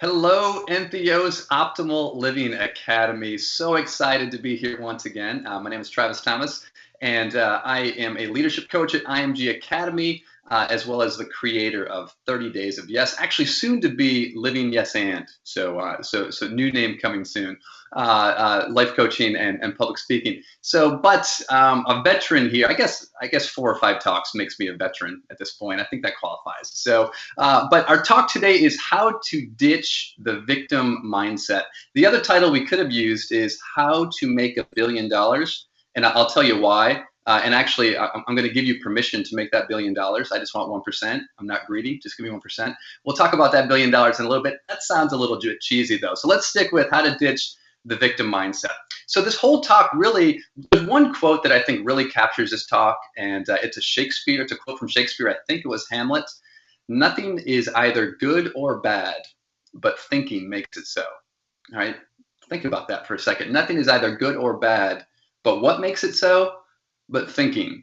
Hello, Entheos Optimal Living Academy. So excited to be here once again. My name is Travis Thomas, and I am a leadership coach at IMG Academy, as well as the creator of 30 Days of Yes. Actually, soon to be Living Yes and. So new name coming soon. Life coaching and public speaking. But a veteran here. I guess 4 or 5 talks makes me a veteran at this point. I think that qualifies. But our talk today is how to ditch the victim mindset. The other title we could have used is how to make $1 billion, and I'll tell you why. And actually, I'm going to give you permission to make that $1 billion. I just want 1%. I'm not greedy. Just give me 1%. We'll talk about that $1 billion in a little bit. That sounds a little bit cheesy, though. So let's stick with how to ditch the victim mindset. So this whole talk really, there's one quote that I think really captures this talk, and it's a quote from Shakespeare. I think it was Hamlet. Nothing is either good or bad, but thinking makes it so. All right, think about that for a second. Nothing is either good or bad, but what makes it so? But thinking.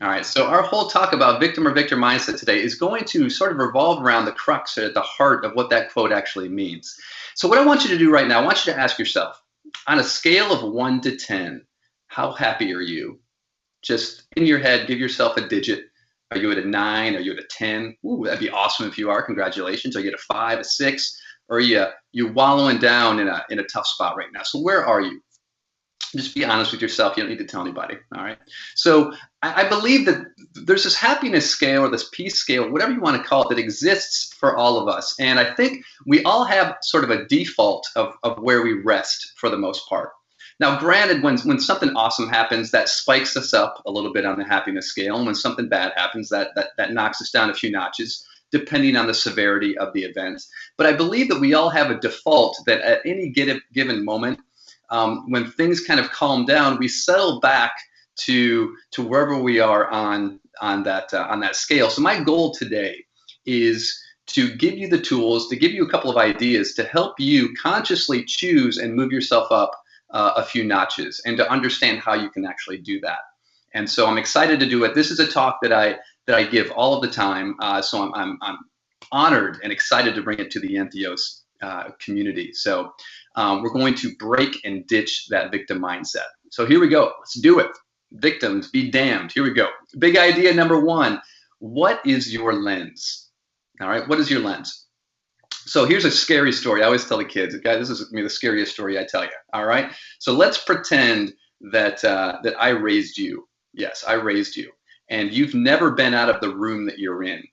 All right, so our whole talk about victim or victor mindset today is going to sort of revolve around the crux at the heart of what that quote actually means. So what I want you to do right now, I want you to ask yourself, on a scale of 1 to 10, how happy are you? Just in your head, give yourself a digit. Are you at a 9? Are you at a 10? Ooh, that'd be awesome if you are. Congratulations. Are you at a 5, a 6? Or are you wallowing down in a tough spot right now? So where are you? Just be honest with yourself. You don't need to tell anybody. All right. So I believe that there's this happiness scale or this peace scale, whatever you want to call it, that exists for all of us. And I think we all have sort of a default of where we rest for the most part. Now, granted, when something awesome happens, that spikes us up a little bit on the happiness scale. And when something bad happens, that knocks us down a few notches, depending on the severity of the event. But I believe that we all have a default that at any given moment, when things kind of calm down, we settle back to wherever we are on that scale. So my goal today is to give you the tools, to give you a couple of ideas to help you consciously choose and move yourself up a few notches, and to understand how you can actually do that. And so I'm excited to do it. This is a talk that I give all of the time. So I'm honored and excited to bring it to the Entheos community. So we're going to break and ditch that victim mindset. So here we go. Let's do it. Victims be damned. Here we go. Big idea number 1. What is your lens? All right. What is your lens? So here's a scary story. I always tell the kids, guys, this is the scariest story I tell you. All right. So let's pretend that I raised you. Yes, I raised you, and you've never been out of the room that you're in.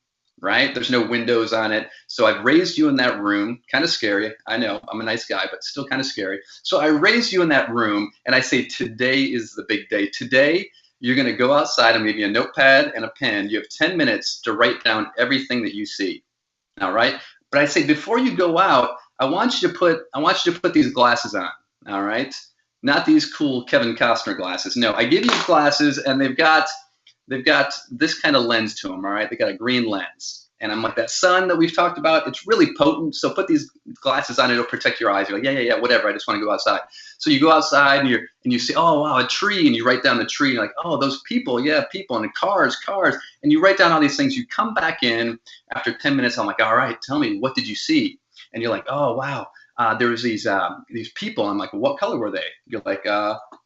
Right? There's no windows on it. So I've raised you in that room. Kind of scary. I know I'm a nice guy, but still kind of scary. So I raised you in that room, and I say, today is the big day. Today, you're going to go outside and maybe a notepad and a pen. You have 10 minutes to write down everything that you see. All right. But I say, before you go out, I want you to put these glasses on. All right. Not these cool Kevin Costner glasses. No, I give you glasses, and they've got this kind of lens to them, all right? They got a green lens. And I'm like, that sun that we've talked about, it's really potent. So put these glasses on, it'll protect your eyes. You're like, yeah, whatever. I just want to go outside. So you go outside and you see, oh, wow, a tree. And you write down the tree. And you're like, oh, those people. Yeah, people. And cars. And you write down all these things. You come back in after 10 minutes. I'm like, all right, tell me, what did you see? And you're like, oh, wow. There was these people. I'm like, well, what color were they? You're like,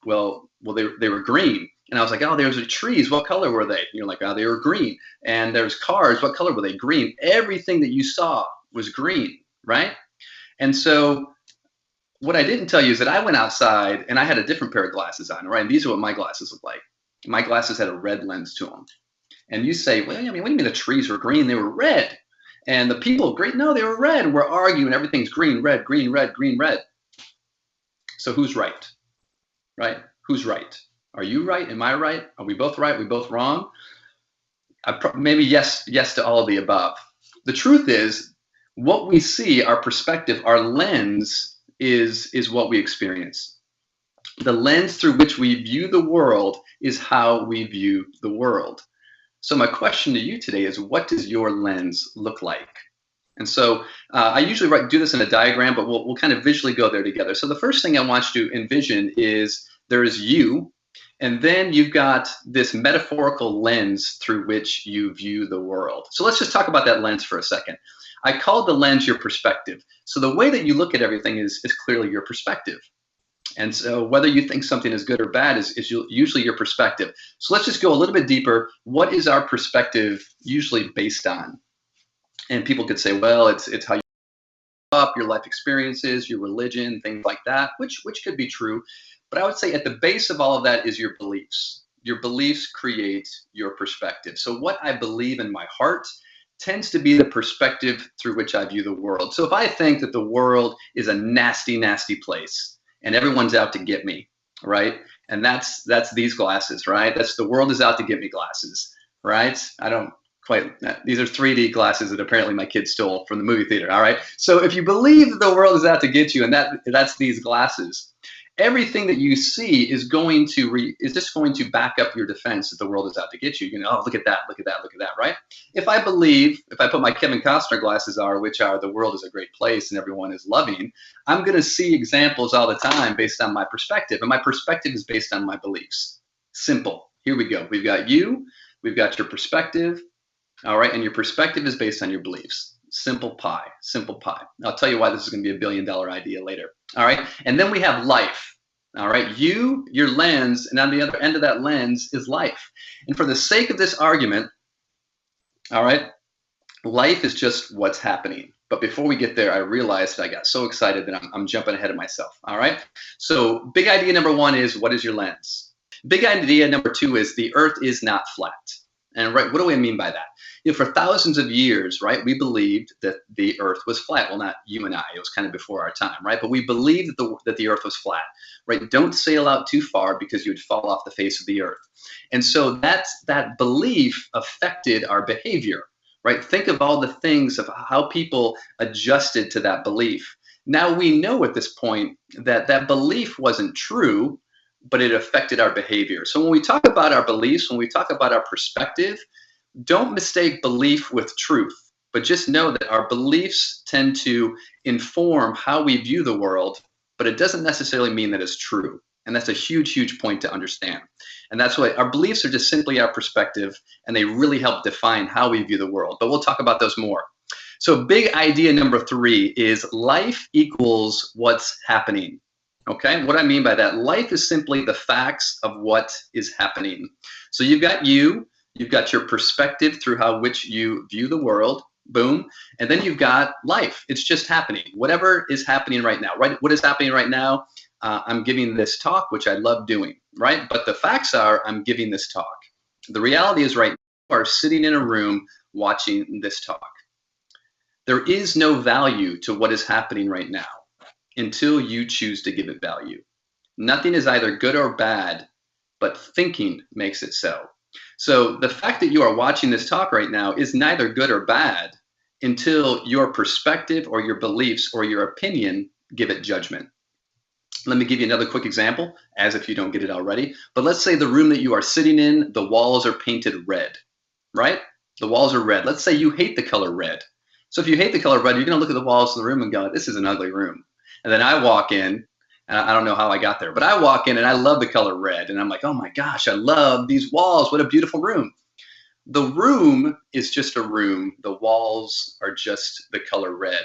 well, they were green. And I was like, oh, there's the trees. What color were they? And you're like, oh, they were green. And there's cars. What color were they? Green. Everything that you saw was green, right? And so what I didn't tell you is that I went outside and I had a different pair of glasses on, right? And these are what my glasses look like. My glasses had a red lens to them. And you say, well, I mean, what do you mean the trees were green? They were red. And the people, great, no, they were red. And we're arguing. Everything's green, red, green, red, green, red. So who's right? Right? Who's right? Are you right? Am I right? Are we both right? Are we both wrong? Maybe yes to all of the above. The truth is, what we see, our perspective, our lens is what we experience. The lens through which we view the world is how we view the world. So my question to you today is, what does your lens look like? And so I usually do this in a diagram, but we'll kind of visually go there together. So the first thing I want you to envision is there is you. And then you've got this metaphorical lens through which you view the world. So let's just talk about that lens for a second. I call the lens your perspective. So the way that you look at everything is clearly your perspective. And so whether you think something is good or bad is usually your perspective. So let's just go a little bit deeper. What is our perspective usually based on? And people could say, well, it's how you up, your life experiences, your religion, things like that, which could be true. But I would say at the base of all of that is your beliefs. Your beliefs create your perspective. So what I believe in my heart tends to be the perspective through which I view the world. So if I think that the world is a nasty, nasty place and everyone's out to get me, right? And that's these glasses, right? That's the world is out to get me glasses, right? I don't quite, these are 3D glasses that apparently my kids stole from the movie theater, all right? So if you believe that the world is out to get you and that's these glasses, everything that you see is just going to back up your defense that the world is out to get you. You know, oh, look at that, look at that, look at that, right? If I put my Kevin Costner glasses on, which are the world is a great place and everyone is loving, I'm going to see examples all the time based on my perspective. And my perspective is based on my beliefs. Simple. Here we go. We've got you, we've got your perspective, all right? And your perspective is based on your beliefs. Simple pie, simple pie. I'll tell you why this is going to be $1 billion idea later. All right. And then we have life. All right. Your lens, and on the other end of that lens is life. And for the sake of this argument, all right, life is just what's happening. But before we get there, I realized that I got so excited that I'm jumping ahead of myself. All right. So big idea number one is, what is your lens? Big idea number two is the earth is not flat. And right, what do I mean by that? You know, for thousands of years, right, we believed that the earth was flat. Well, not you and I, it was kind of before our time, right? But we believed that the earth was flat, right? Don't sail out too far because you would fall off the face of the earth. And so that belief affected our behavior, right? Think of all the things of how people adjusted to that belief. Now we know at this point that that belief wasn't true, but it affected our behavior. So when we talk about our beliefs, when we talk about our perspective, don't mistake belief with truth, but just know that our beliefs tend to inform how we view the world, but it doesn't necessarily mean that it's true. And that's a huge, huge point to understand. And that's why our beliefs are just simply our perspective, and they really help define how we view the world. But we'll talk about those more. So big idea number three is life equals what's happening. Okay, what I mean by that, life is simply the facts of what is happening. So you've got your perspective through which you view the world, boom, and then you've got life. It's just happening. Whatever is happening right now, right? What is happening right now? I'm giving this talk, which I love doing, right? But the facts are I'm giving this talk. The reality is right now you are sitting in a room watching this talk. There is no value to what is happening right now until you choose to give it value. Nothing is either good or bad, but thinking makes it so. So the fact that you are watching this talk right now is neither good or bad until your perspective or your beliefs or your opinion give it judgment. Let me give you another quick example, as if you don't get it already. But let's say the room that you are sitting in, the walls are painted red, right? The walls are red. Let's say you hate the color red. So if you hate the color red, you're going to look at the walls of the room and go, this is an ugly room. And then I walk in, and I don't know how I got there, but I walk in and I love the color red. And I'm like, oh my gosh, I love these walls. What a beautiful room. The room is just a room. The walls are just the color red.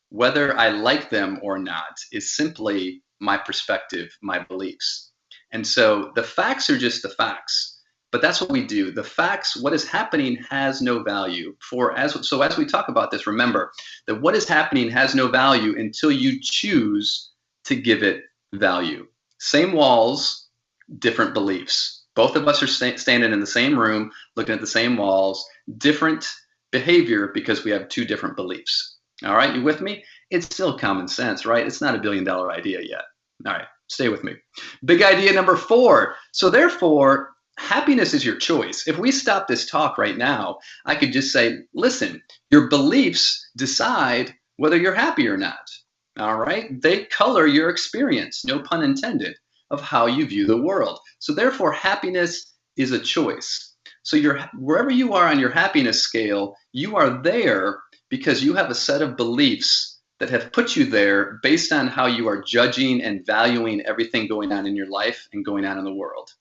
Whether I like them or not is simply my perspective, my beliefs. And so the facts are just the facts. But that's what we do. The facts, what is happening has no value. So as we talk about this, remember that what is happening has no value until you choose to give it value. Same walls, different beliefs. Both of us are standing in the same room, looking at the same walls, different behavior because we have two different beliefs. All right, you with me? It's still common sense, right? It's not $1 billion idea yet. All right, stay with me. Big idea number four. So therefore, happiness is your choice. If we stop this talk right now, I could just say, listen, your beliefs decide whether you're happy or not. All right? They color your experience, no pun intended, of how you view the world. So therefore, happiness is a choice. So wherever you are on your happiness scale, you are there because you have a set of beliefs that have put you there based on how you are judging and valuing everything going on in your life and going on in the world.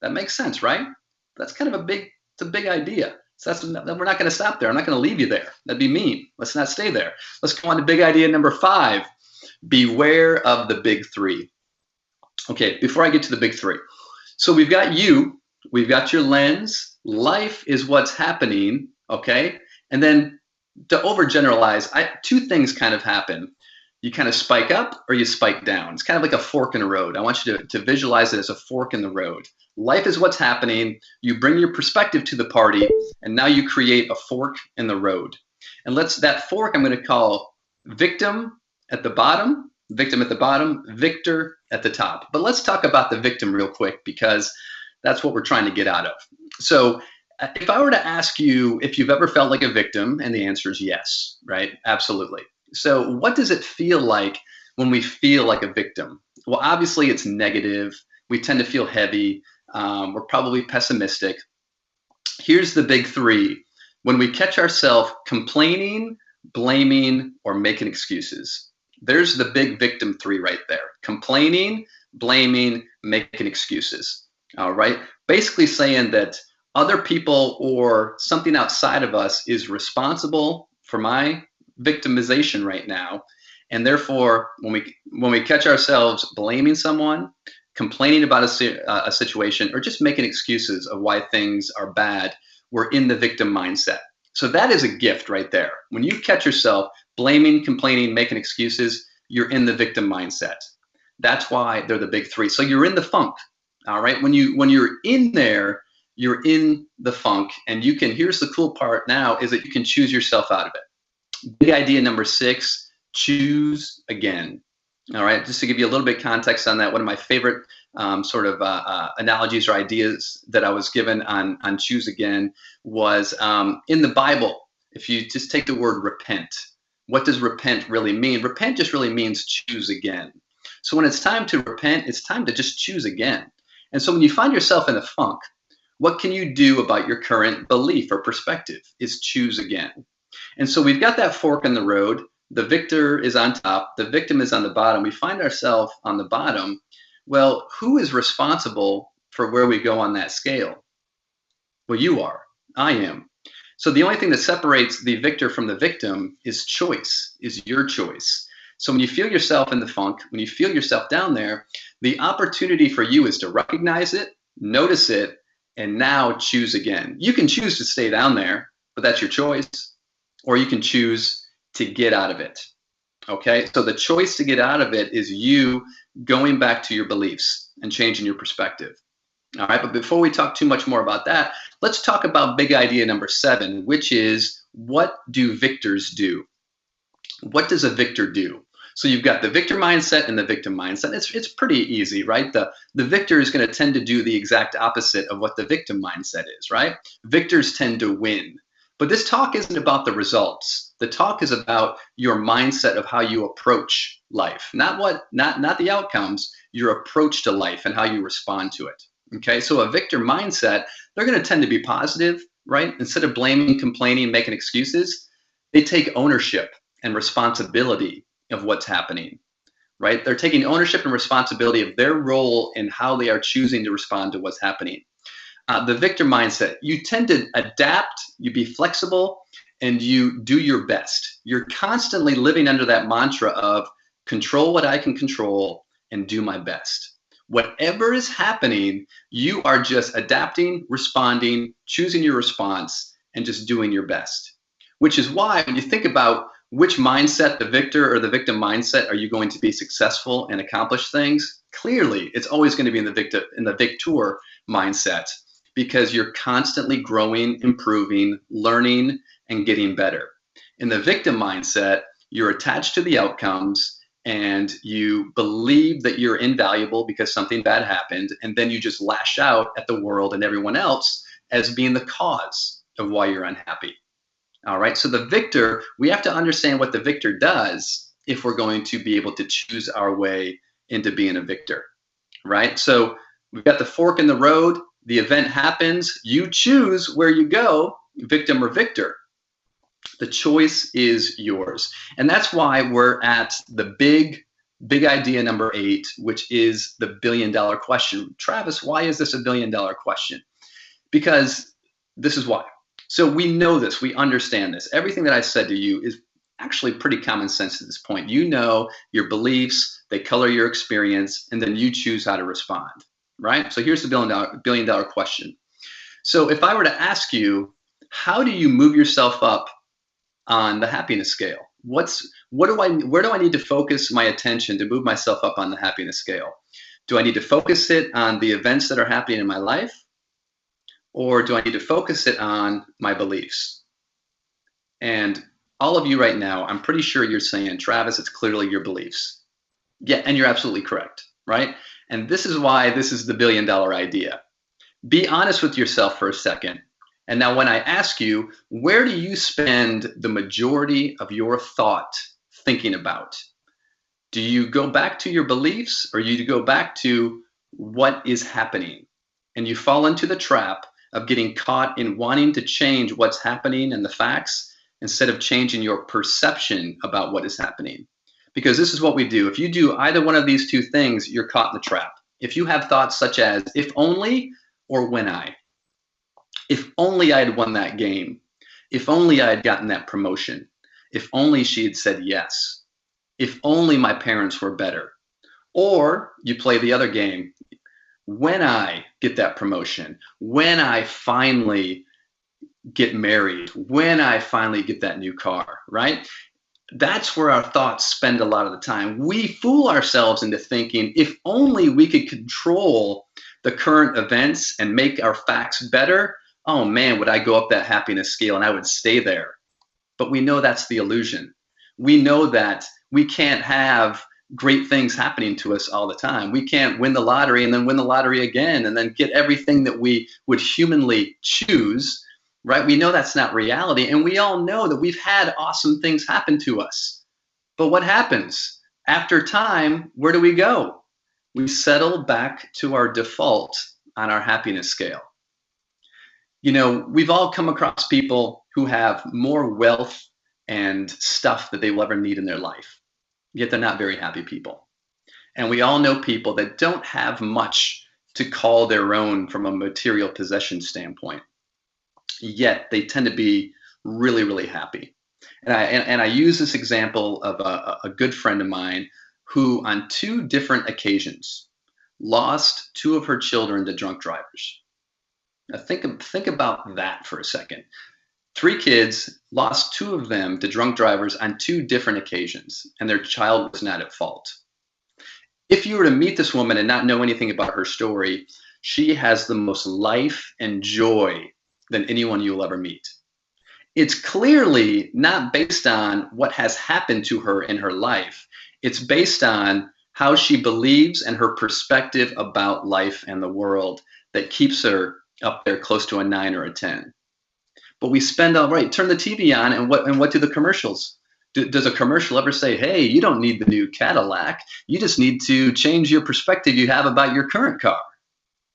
That makes sense, right? That's kind of a big idea. So we're not going to stop there. I'm not going to leave you there. That'd be mean. Let's not stay there. Let's go on to big idea number 5. Beware of the big 3. Okay, before I get to the big 3. So we've got you, we've got your lens. Life is what's happening, okay? And then to overgeneralize, 2 things kind of happen. You kind of spike up or you spike down. It's kind of like a fork in the road. I want you to visualize it as a fork in the road. Life is what's happening. You bring your perspective to the party, and now you create a fork in the road. And that fork I'm going to call victim at the bottom, victor at the top. But let's talk about the victim real quick, because that's what we're trying to get out of. So if I were to ask you if you've ever felt like a victim, and the answer is yes, right? Absolutely. So what does it feel like when we feel like a victim? Well, obviously it's negative. We tend to feel heavy. We're probably pessimistic. Here's the big 3. When we catch ourselves complaining, blaming, or making excuses. There's the big victim 3 right there. Complaining, blaming, making excuses. All right. Basically saying that other people or something outside of us is responsible for my victimization right now, and therefore when we catch ourselves blaming someone, complaining about a situation, or just making excuses of why things are bad, we're in the victim mindset. So that is a gift right there. When you catch yourself blaming, complaining, making excuses, you're in the victim mindset. That's why they're the big 3. So you're in the funk. All right. When you're in there, you're in the funk, and here's the cool part now, is that you can choose yourself out of it. Big idea number 6, choose again. All right, just to give you a little bit of context on that, one of my favorite analogies or ideas that I was given on choose again was in the Bible. If you just take the word repent, what does repent really mean? Repent just really means choose again. So when it's time to repent, it's time to just choose again. And so when you find yourself in a funk, what can you do about your current belief or perspective? Is choose again. And so we've got that fork in the road. The victor is on top. The victim is on the bottom. We find ourselves on the bottom. Well, who is responsible for where we go on that scale? Well, you are. I am. So the only thing that separates the victor from the victim is choice, is your choice. So when you feel yourself in the funk, when you feel yourself down there, the opportunity for you is to recognize it, notice it, and now choose again. You can choose to stay down there, but that's your choice. Or you can choose to get out of it. Okay, so the choice to get out of it is you going back to your beliefs and changing your perspective. All right, but before we talk too much more about that, let's talk about big idea number 7, which is, what do victors do? What does a victor do? So you've got the victor mindset and the victim mindset. It's pretty easy, right? The victor is going to tend to do the exact opposite of what the victim mindset is, right? Victors tend to win. But this talk isn't about the results. The talk is about your mindset of how you approach life, not the outcomes, your approach to life and how you respond to it. Okay, so a victor mindset, they're going to tend to be positive, right? Instead of blaming, complaining, making excuses, they take ownership and responsibility of what's happening, right? They're taking ownership and responsibility of their role in how they are choosing to respond to what's happening. The victor mindset, you tend to adapt, you be flexible, and you do your best. You're constantly living under that mantra of control what I can control and do my best. Whatever is happening, you are just adapting, responding, choosing your response, and just doing your best. Which is why when you think about which mindset, the victor or the victim mindset, are you going to be successful and accomplish things? Clearly, it's always going to be in the victor mindset, because you're constantly growing, improving, learning, and getting better. In the victim mindset, you're attached to the outcomes and you believe that you're invaluable because something bad happened, and then you just lash out at the world and everyone else as being the cause of why you're unhappy. All right, so the victor, we have to understand what the victor does if we're going to be able to choose our way into being a victor, right? So we've got the fork in the road. The event happens. You choose where you go, victim or victor. The choice is yours. And that's why we're at the big idea number 8, which is the $1 billion question. Travis, why is this a $1 billion question? Because this is why. So we know this, we understand this. Everything that I said to you is actually pretty common sense at this point. You know your beliefs, they color your experience, and then you choose how to respond, right? So here's the billion dollar question. So if I were to ask you, how do you move yourself up on the happiness scale? Where do I need to focus my attention to move myself up on the happiness scale? Do I need to focus it on the events that are happening in my life? Or do I need to focus it on my beliefs? And all of you right now, I'm pretty sure you're saying, Travis, it's clearly your beliefs. Yeah, and you're absolutely correct, right? And this is why this is the billion dollar idea. Be honest with yourself for a second. And now when I ask you, where do you spend the majority of your thought thinking about? Do you go back to your beliefs, or you go back to what is happening? And you fall into the trap of getting caught in wanting to change what's happening and the facts instead of changing your perception about what is happening. Because this is what we do. If you do either one of these two things, you're caught in the trap. If you have thoughts such as, if only, or when I. If only I had won that game. If only I had gotten that promotion. If only she had said yes. If only my parents were better. Or you play the other game. When I get that promotion, when I finally get married, when I finally get that new car, right? That's where our thoughts spend a lot of the time. We fool ourselves into thinking, if only we could control the current events and make our facts better, oh man, would I go up that happiness scale and I would stay there. But we know that's the illusion. We know that we can't have great things happening to us all the time. We can't win the lottery and then win the lottery again and then get everything that we would humanly choose, right? We know that's not reality. And we all know that we've had awesome things happen to us. But what happens? After time, where do we go? We settle back to our default on our happiness scale. You know, we've all come across people who have more wealth and stuff that they will ever need in their life, yet they're not very happy people. And we all know people that don't have much to call their own from a material possession standpoint, yet they tend to be really, really happy. And I use this example of a good friend of mine who on two different occasions lost two of her children to drunk drivers. Now think about that for a second. 3 kids, lost 2 of them to drunk drivers on 2 different occasions, and their child was not at fault. If you were to meet this woman and not know anything about her story, she has the most life and joy than anyone you'll ever meet. It's clearly not based on what has happened to her in her life. It's based on how she believes and her perspective about life and the world that keeps her up there close to a 9 or a 10. But we spend all right, turn the TV on, and what do the commercials? Does a commercial ever say, hey, you don't need the new Cadillac, you just need to change your perspective you have about your current car?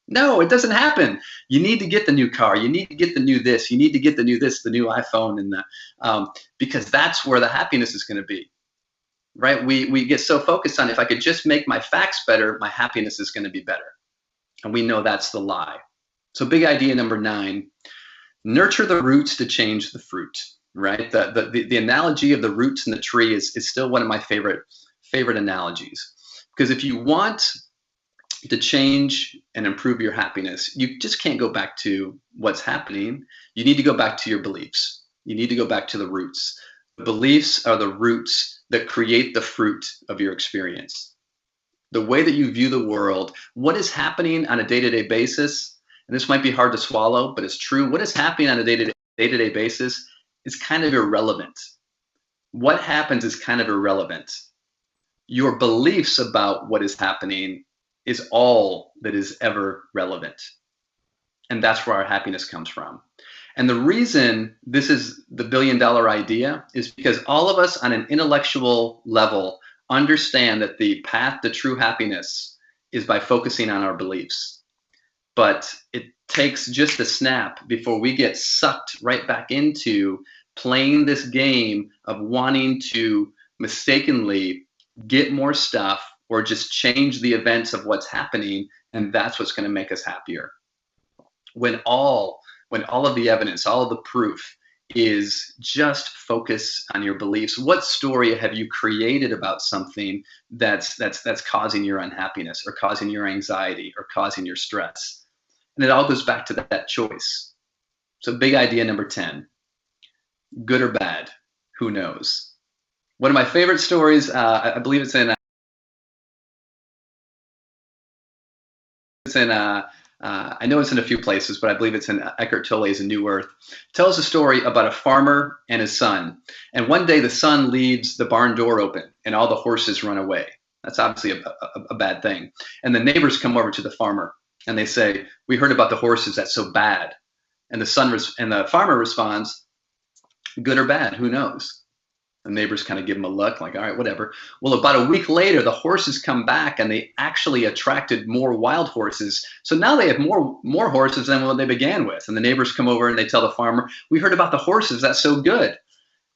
No, it doesn't happen. You need to get the new car, you need to get the new this, you need to get the new this, the new iPhone, and because that's where the happiness is going to be, right? We get so focused on, if I could just make my facts better, my happiness is going to be better. And we know that's the lie. So big idea number 9, nurture the roots to change the fruit, right? The analogy of the roots in the tree is still one of my favorite analogies. Because if you want to change and improve your happiness, you just can't go back to what's happening. You need to go back to your beliefs. You need to go back to the roots. The beliefs are the roots that create the fruit of your experience. The way that you view the world, what is happening on a day-to-day basis, and this might be hard to swallow, but it's true. What is happening on a day-to-day basis is kind of irrelevant. What happens is kind of irrelevant. Your beliefs about what is happening is all that is ever relevant. And that's where our happiness comes from. And the reason this is the billion-dollar idea is because all of us on an intellectual level understand that the path to true happiness is by focusing on our beliefs. But it takes just a snap before we get sucked right back into playing this game of wanting to mistakenly get more stuff or just change the events of what's happening, and that's what's going to make us happier. When all when all of the evidence, all of the proof is just focus on your beliefs. What story have you created about something that's causing your unhappiness or causing your anxiety or causing your stress? And it all goes back to that choice. So big idea number 10, good or bad, who knows? One of my favorite stories, I believe it's in I know it's in a few places, but I believe it's in Eckhart Tolle's A New Earth. It tells a story about a farmer and his son. And one day the son leaves the barn door open and all the horses run away. That's obviously a bad thing. And the neighbors come over to the farmer and they say, "We heard about the horses. That's so bad." And the farmer responds, "Good or bad, who knows?" The neighbors kind of give him a look like, all right, whatever. Well, about a week later, the horses come back and they actually attracted more wild horses. So now they have more horses than what they began with. And the neighbors come over and they tell the farmer, "We heard about the horses. That's so good."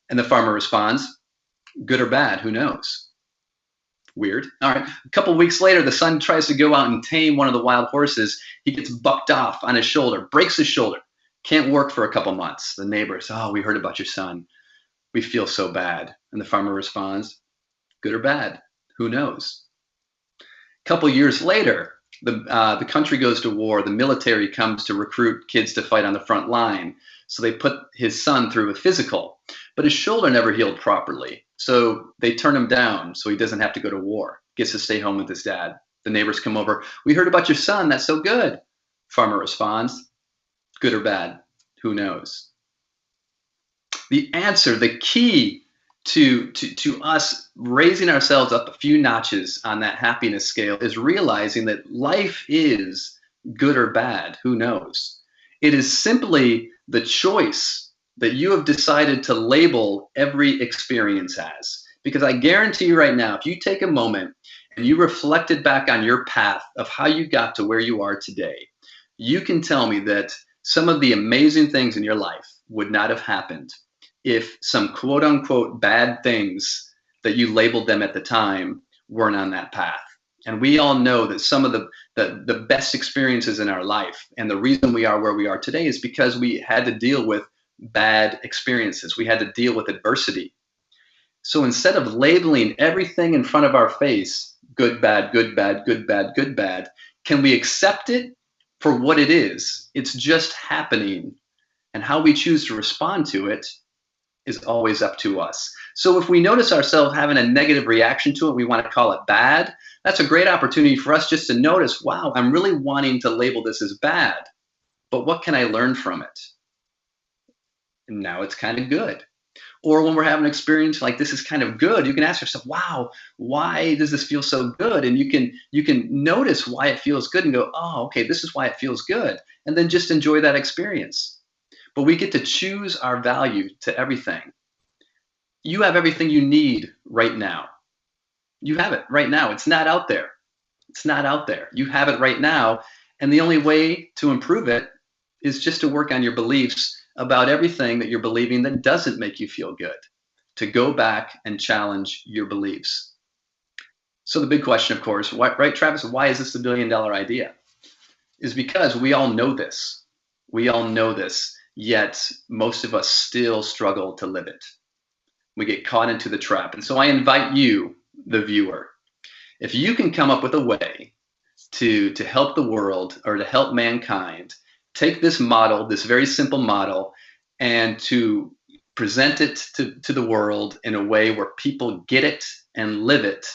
And the farmer responds, "Good or bad, who knows?" Weird. All right. A couple of weeks later, the son tries to go out and tame one of the wild horses. He gets bucked off on his shoulder, breaks his shoulder, can't work for a couple months. The neighbors, "Oh, we heard about your son. We feel so bad." And the farmer responds, "Good or bad, who knows?" A couple years later, the country goes to war. The military comes to recruit kids to fight on the front line. So they put his son through a physical, but his shoulder never healed properly. So they turn him down so he doesn't have to go to war, gets to stay home with his dad. The neighbors come over, "We heard about your son. That's so good." Farmer responds, "Good or bad, who knows?" The answer, the key to us raising ourselves up a few notches on that happiness scale is realizing that life is good or bad, who knows? It is simply the choice that you have decided to label every experience as. Because I guarantee you right now, if you take a moment and you reflected back on your path of how you got to where you are today, you can tell me that some of the amazing things in your life would not have happened if some quote unquote bad things that you labeled them at the time weren't on that path. And we all know that some of the best experiences in our life and the reason we are where we are today is because we had to deal with bad experiences. We had to deal with adversity. So instead of labeling everything in front of our face, good, bad, good, bad, good, bad, good, bad, can we accept it for what it is? It's just happening. And how we choose to respond to it is always up to us. So if we notice ourselves having a negative reaction to it, we want to call it bad, that's a great opportunity for us just to notice, wow, I'm really wanting to label this as bad, but what can I learn from it? And now it's kind of good. Or when we're having an experience like this is kind of good, you can ask yourself, wow, why does this feel so good? And you can notice why it feels good and go, oh, okay, this is why it feels good. And then just enjoy that experience. But we get to choose our value to everything. You have everything you need right now. You have it right now. It's not out there. It's not out there. You have it right now. And the only way to improve it is just to work on your beliefs about everything that you're believing that doesn't make you feel good, to go back and challenge your beliefs. So the big question, of course, right, Travis, why is this the $1 billion idea? Is because we all know this. We all know this. Yet most of us still struggle to live it. We get caught into the trap. And so I invite you, the viewer, if you can come up with a way to help the world or to help mankind, take this model, this very simple model, and to present it to the world in a way where people get it and live it,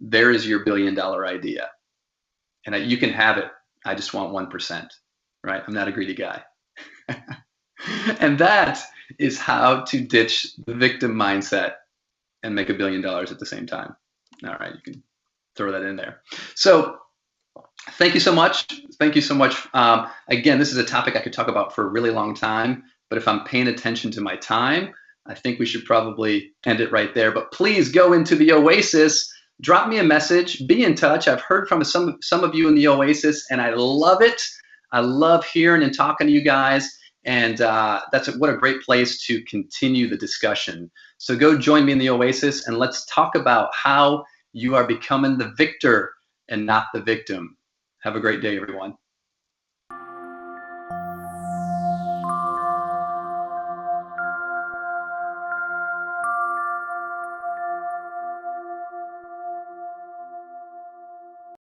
there is your $1 billion idea. And you can have it. I just want 1%, right? I'm not a greedy guy. And that is how to ditch the victim mindset and make $1 billion at the same time. All right, you can throw that in there. So thank you so much. Thank you so much. Again, this is a topic I could talk about for a really long time, but if I'm paying attention to my time, I think we should probably end it right there. But please go into the Oasis, drop me a message, be in touch. I've heard from some of you in the Oasis, and I love it. I love hearing and talking to you guys. And what a great place to continue the discussion. So go join me in the Oasis and let's talk about how you are becoming the victor and not the victim. Have a great day, everyone.